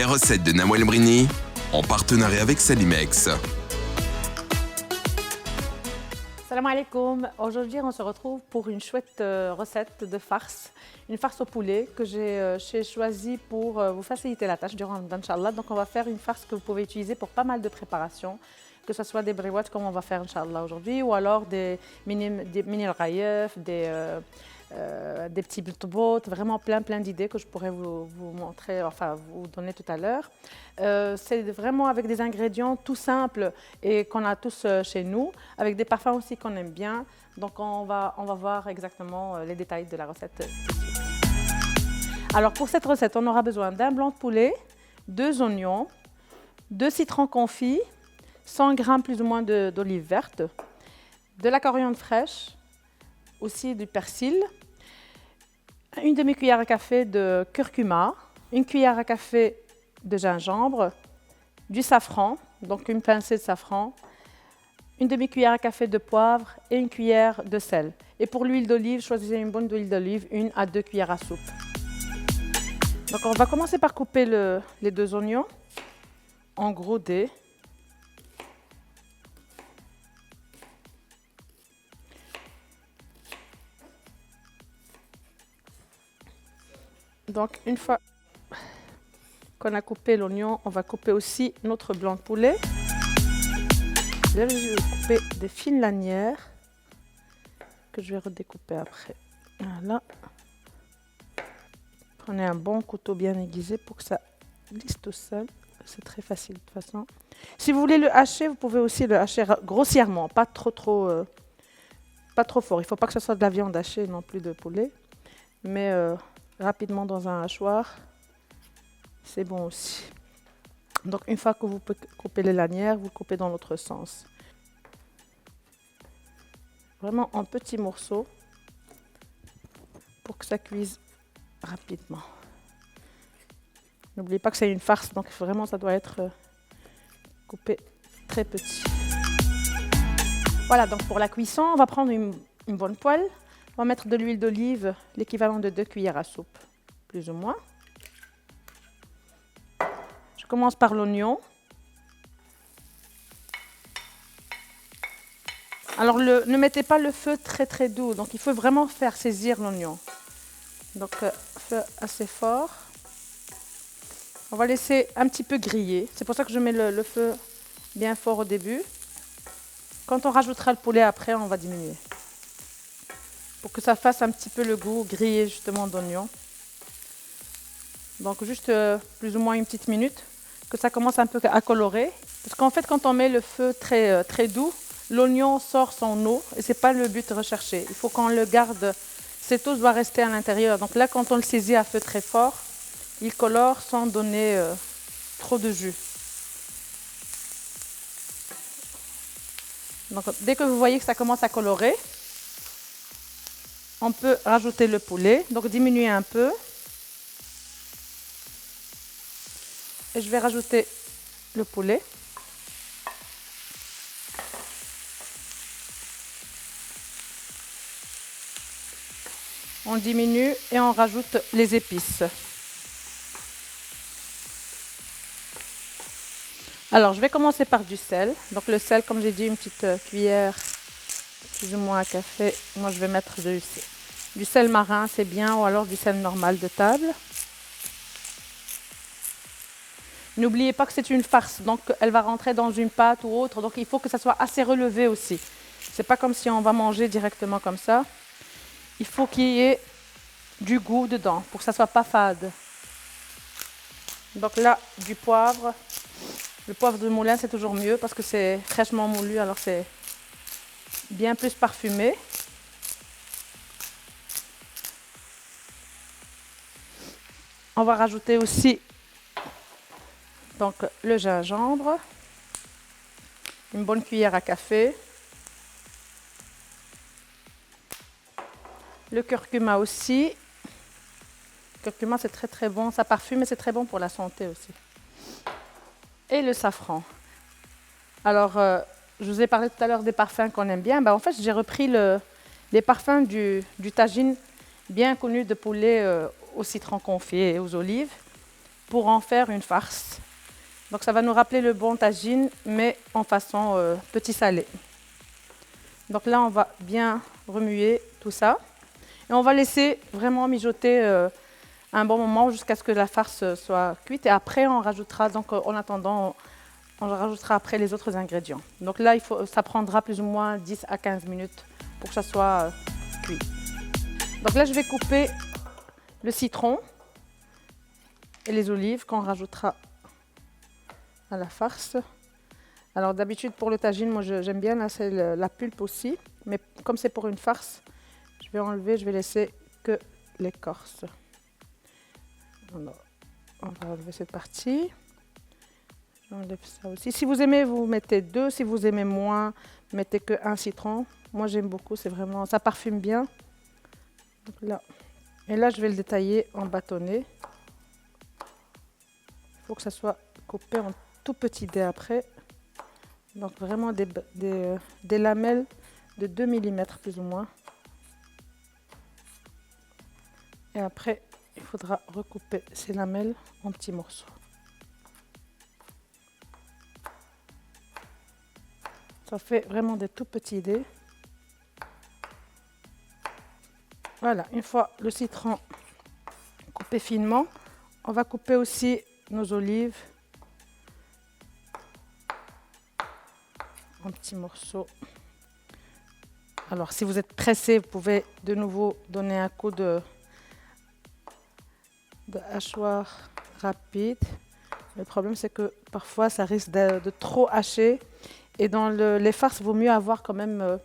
Les recettes de Nawal Brini, en partenariat avec Salimex. Salam alaikum. Aujourd'hui, on se retrouve pour une chouette recette de farce. Une farce au poulet que j'ai choisie pour vous faciliter la tâche durant Ramadan, Inch'Allah. Donc, on va faire une farce que vous pouvez utiliser pour pas mal de préparations, que ce soit des briouettes comme on va faire, Inch'Allah, aujourd'hui, ou alors des mini raïef, des petits butterbrot, vraiment plein d'idées que je pourrais vous montrer, enfin vous donner tout à l'heure. C'est vraiment avec des ingrédients tout simples et qu'on a tous chez nous, avec des parfums aussi qu'on aime bien. Donc on va voir exactement les détails de la recette. Alors pour cette recette, on aura besoin d'un blanc de poulet, 2 oignons, 2 citrons confits, 100 g plus ou moins d'olives vertes, de la coriandre fraîche, aussi du persil, une demi-cuillère à café de curcuma, une cuillère à café de gingembre, du safran, donc une pincée de safran, une demi-cuillère à café de poivre et une cuillère de sel. Et pour l'huile d'olive, choisissez une bonne huile d'olive, 1 à 2 cuillères à soupe. Donc on va commencer par couper les 2 oignons en gros dés. Donc, une fois qu'on a coupé l'oignon, on va couper aussi notre blanc de poulet. Là, je vais couper des fines lanières que je vais redécouper après. Voilà. Prenez un bon couteau bien aiguisé pour que ça glisse tout seul. C'est très facile de toute façon. Si vous voulez le hacher, vous pouvez aussi le hacher grossièrement, pas trop fort. Il ne faut pas que ce soit de la viande hachée non plus de poulet, mais rapidement dans un hachoir, c'est bon aussi. Donc une fois que vous coupez les lanières, vous coupez dans l'autre sens. Vraiment en petits morceaux pour que ça cuise rapidement. N'oubliez pas que c'est une farce, donc vraiment ça doit être coupé très petit. Voilà, donc pour la cuisson, on va prendre une bonne poêle. On va mettre de l'huile d'olive, l'équivalent de 2 cuillères à soupe, plus ou moins. Je commence par l'oignon. Alors, ne mettez pas le feu très doux, donc il faut vraiment faire saisir l'oignon. Donc, feu assez fort. On va laisser un petit peu griller. C'est pour ça que je mets le feu bien fort au début. Quand on rajoutera le poulet après, on va diminuer. Pour que ça fasse un petit peu le goût grillé justement d'oignon. Donc juste plus ou moins une petite minute, que ça commence un peu à colorer. Parce qu'en fait, quand on met le feu très doux, l'oignon sort son eau et ce n'est pas le but recherché. Il faut qu'on le garde, cette eau doit rester à l'intérieur. Donc là, quand on le saisit à feu très fort, il colore sans donner trop de jus. Donc dès que vous voyez que ça commence à colorer, on peut rajouter le poulet, donc diminuer un peu. Et je vais rajouter le poulet. On diminue et on rajoute les épices. Alors, je vais commencer par du sel. Donc le sel, comme j'ai dit, une petite cuillère, plus ou moins à café. Moi, je vais mettre du sel marin, c'est bien, ou alors du sel normal de table. N'oubliez pas que c'est une farce, donc elle va rentrer dans une pâte ou autre, donc il faut que ça soit assez relevé aussi. C'est pas comme si on va manger directement comme ça. Il faut qu'il y ait du goût dedans, pour que ça soit pas fade. Donc là, du poivre. Le poivre de moulin, c'est toujours mieux parce que c'est fraîchement moulu, alors c'est bien plus parfumé. On va rajouter aussi donc, le gingembre, une bonne cuillère à café, le curcuma aussi. Le curcuma, c'est très bon, ça parfume et c'est très bon pour la santé aussi. Et le safran. Alors, je vous ai parlé tout à l'heure des parfums qu'on aime bien. En fait, j'ai repris les parfums du tagine bien connu de poulet au citron confit et aux olives. pour en faire une farce. Donc ça va nous rappeler le bon tagine, mais en façon petit salé. Donc là, on va bien remuer tout ça. Et on va laisser vraiment mijoter un bon moment jusqu'à ce que la farce soit cuite. Et après, on rajoutera, donc en attendant, on rajoutera après les autres ingrédients. Donc là, ça prendra plus ou moins 10 à 15 minutes pour que ça soit cuit. Donc là, je vais couper le citron et les olives qu'on rajoutera à la farce. Alors d'habitude, pour le tagine, moi j'aime bien la pulpe aussi. Mais comme c'est pour une farce, je vais enlever, je vais laisser que l'écorce. Alors, on va enlever cette partie. J'enlève ça aussi. Si vous aimez, vous mettez 2. Si vous aimez moins, mettez que 1 citron. Moi, j'aime beaucoup. C'est vraiment, ça parfume bien. Donc là. Et là, je vais le détailler en bâtonnets. Il faut que ça soit coupé en tout petits dés après. Donc vraiment des lamelles de 2 mm plus ou moins. Et après, il faudra recouper ces lamelles en petits morceaux. Ça fait vraiment des tout petits dés. Voilà, une fois le citron coupé finement, on va couper aussi nos olives en petits morceaux. Alors, si vous êtes pressé, vous pouvez de nouveau donner un coup de hachoir rapide. Le problème, c'est que parfois, ça risque de trop hacher. Et dans les farces, il vaut mieux avoir quand même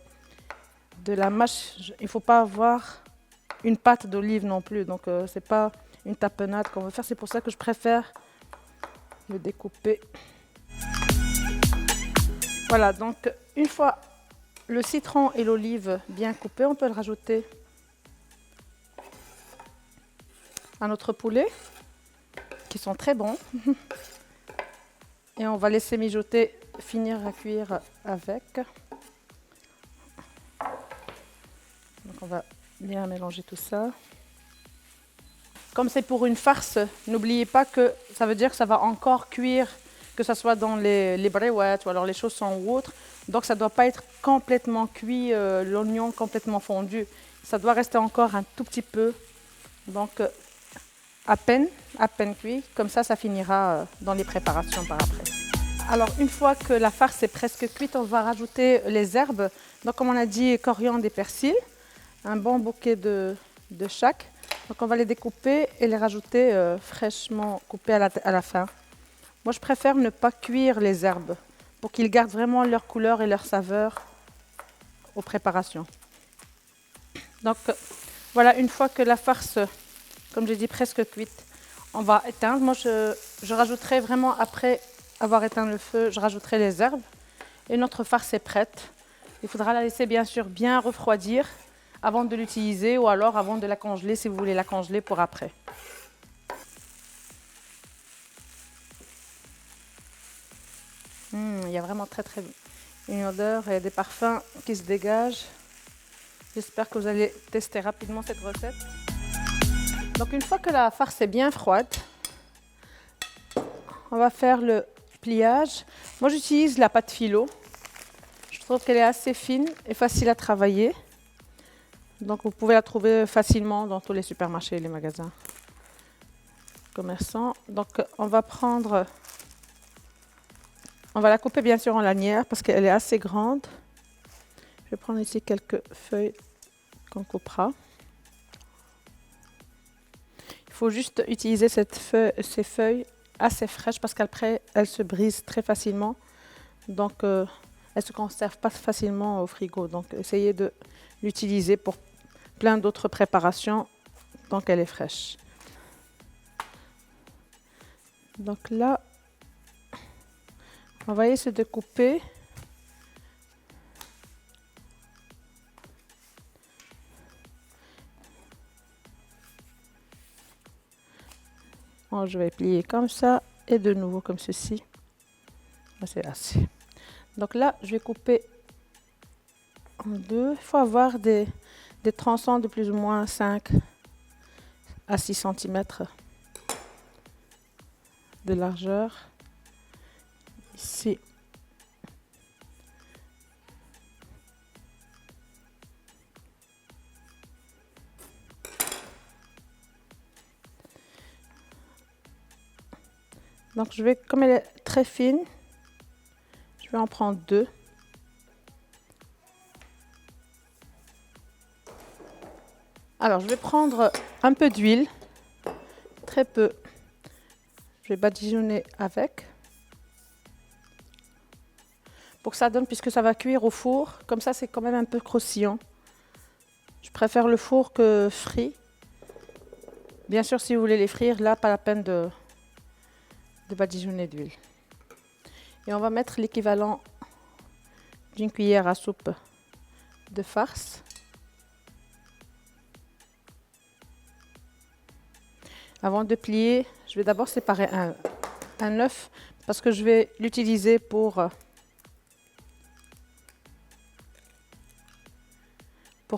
de la mâche. Il ne faut pas avoir une pâte d'olive non plus. Donc, ce n'est pas une tapenade qu'on veut faire. C'est pour ça que je préfère le découper. Voilà, donc une fois le citron et l'olive bien coupés, on peut le rajouter à notre poulet, qui sont très bons. Et on va laisser mijoter, finir à cuire avec. Donc on va bien mélanger tout ça. Comme c'est pour une farce, n'oubliez pas que ça veut dire que ça va encore cuire, que ce soit dans les brouettes ou alors les chaussons ou autres. Donc ça ne doit pas être complètement cuit, l'oignon complètement fondu. Ça doit rester encore un tout petit peu. Donc à peine cuit. Comme ça finira dans les préparations par après. Alors une fois que la farce est presque cuite, on va rajouter les herbes. Donc comme on a dit, coriandre et persil. Un bon bouquet de chaque. Donc on va les découper et les rajouter fraîchement coupés à la fin. Moi je préfère ne pas cuire les herbes pour qu'ils gardent vraiment leur couleur et leur saveur aux préparations. Donc voilà, une fois que la farce, comme j'ai dit, presque cuite, on va éteindre. Moi je rajouterai vraiment après avoir éteint le feu, je rajouterai les herbes et notre farce est prête. Il faudra la laisser bien sûr bien refroidir avant de l'utiliser ou alors avant de la congeler si vous voulez la congeler pour après. Il y a vraiment très une odeur et des parfums qui se dégagent. J'espère que vous allez tester rapidement cette recette. Donc une fois que la farce est bien froide, on va faire le pliage. Moi j'utilise la pâte philo. Je trouve qu'elle est assez fine et facile à travailler. Donc vous pouvez la trouver facilement dans tous les supermarchés et les magasins commerçants. Donc on va la couper bien sûr en lanières parce qu'elle est assez grande. Je vais prendre ici quelques feuilles qu'on coupera. Il faut juste utiliser ces feuilles assez fraîches parce qu'après elles se brisent très facilement. Donc elles ne se conservent pas facilement au frigo. Donc essayez de l'utiliser pour plein d'autres préparations tant qu'elle est fraîche. Donc là, on va essayer de couper. Bon, je vais plier comme ça et de nouveau comme ceci. C'est assez. Donc là, je vais couper en deux. Il faut avoir des tronçons de plus ou moins 5 à 6 cm. de largeur ici. Donc je vais, comme elle est très fine, je vais en prendre 2. Alors je vais prendre un peu d'huile, très peu. Je vais badigeonner avec. Pour que ça donne, puisque ça va cuire au four, comme ça c'est quand même un peu croustillant. Je préfère le four que frit. Bien sûr, si vous voulez les frire, là, pas la peine de badigeonner d'huile. Et on va mettre l'équivalent d'une cuillère à soupe de farce. Avant de plier, je vais d'abord séparer un œuf parce que je vais l'utiliser pour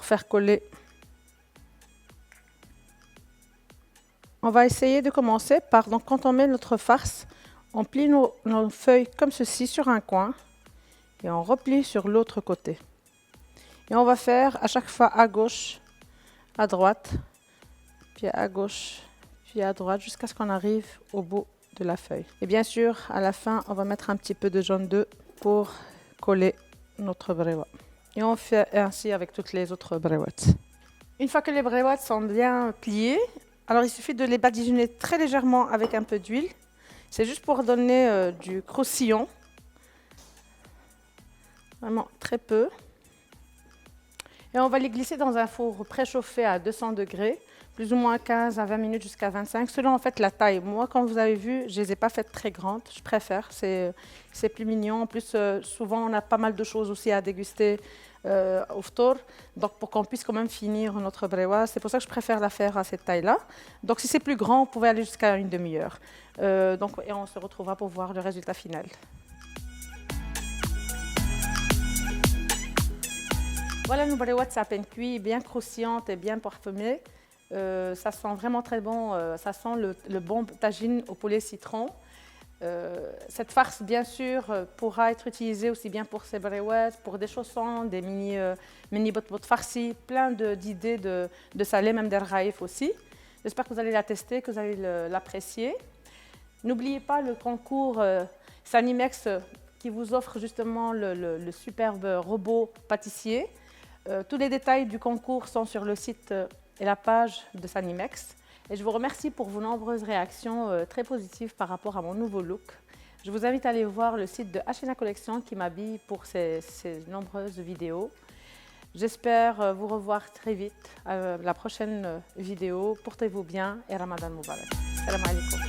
faire coller. On va essayer de commencer par, donc quand on met notre farce, on plie nos feuilles comme ceci sur un coin et on replie sur l'autre côté. Et on va faire à chaque fois à gauche, à droite, puis à gauche, puis à droite, jusqu'à ce qu'on arrive au bout de la feuille. Et bien sûr, à la fin, on va mettre un petit peu de jaune d'œuf pour coller notre brewa. Et on fait ainsi avec toutes les autres brewettes. Une fois que les brewettes sont bien pliées, alors il suffit de les badigeonner très légèrement avec un peu d'huile. C'est juste pour donner du croustillant. Vraiment très peu. Et on va les glisser dans un four préchauffé à 200 degrés, plus ou moins 15 à 20 minutes jusqu'à 25, selon en fait la taille. Moi, comme vous avez vu, je ne les ai pas faites très grandes, je préfère, c'est plus mignon. En plus, souvent, on a pas mal de choses aussi à déguster au ftour, donc pour qu'on puisse quand même finir notre brewa. C'est pour ça que je préfère la faire à cette taille-là. Donc si c'est plus grand, vous pouvez aller jusqu'à une demi-heure. Et on se retrouvera pour voir le résultat final. Voilà nos brewettes à peine cuit, bien croustillantes et bien parfumées. Ça sent vraiment très bon, ça sent le bon tagine au poulet citron. Cette farce, bien sûr, pourra être utilisée aussi bien pour ces brewettes, pour des chaussons, des mini bot farcis, plein d'idées de salé, même des raïf aussi. J'espère que vous allez la tester, que vous allez l'apprécier. N'oubliez pas le concours Sanimex qui vous offre justement le superbe robot pâtissier. Tous les détails du concours sont sur le site et la page de Sanimex. Et je vous remercie pour vos nombreuses réactions très positives par rapport à mon nouveau look. Je vous invite à aller voir le site de Hachina Collection qui m'habille pour ces nombreuses vidéos. J'espère vous revoir très vite à la prochaine vidéo. Portez-vous bien et Ramadan Mubarak. Salam alaikum.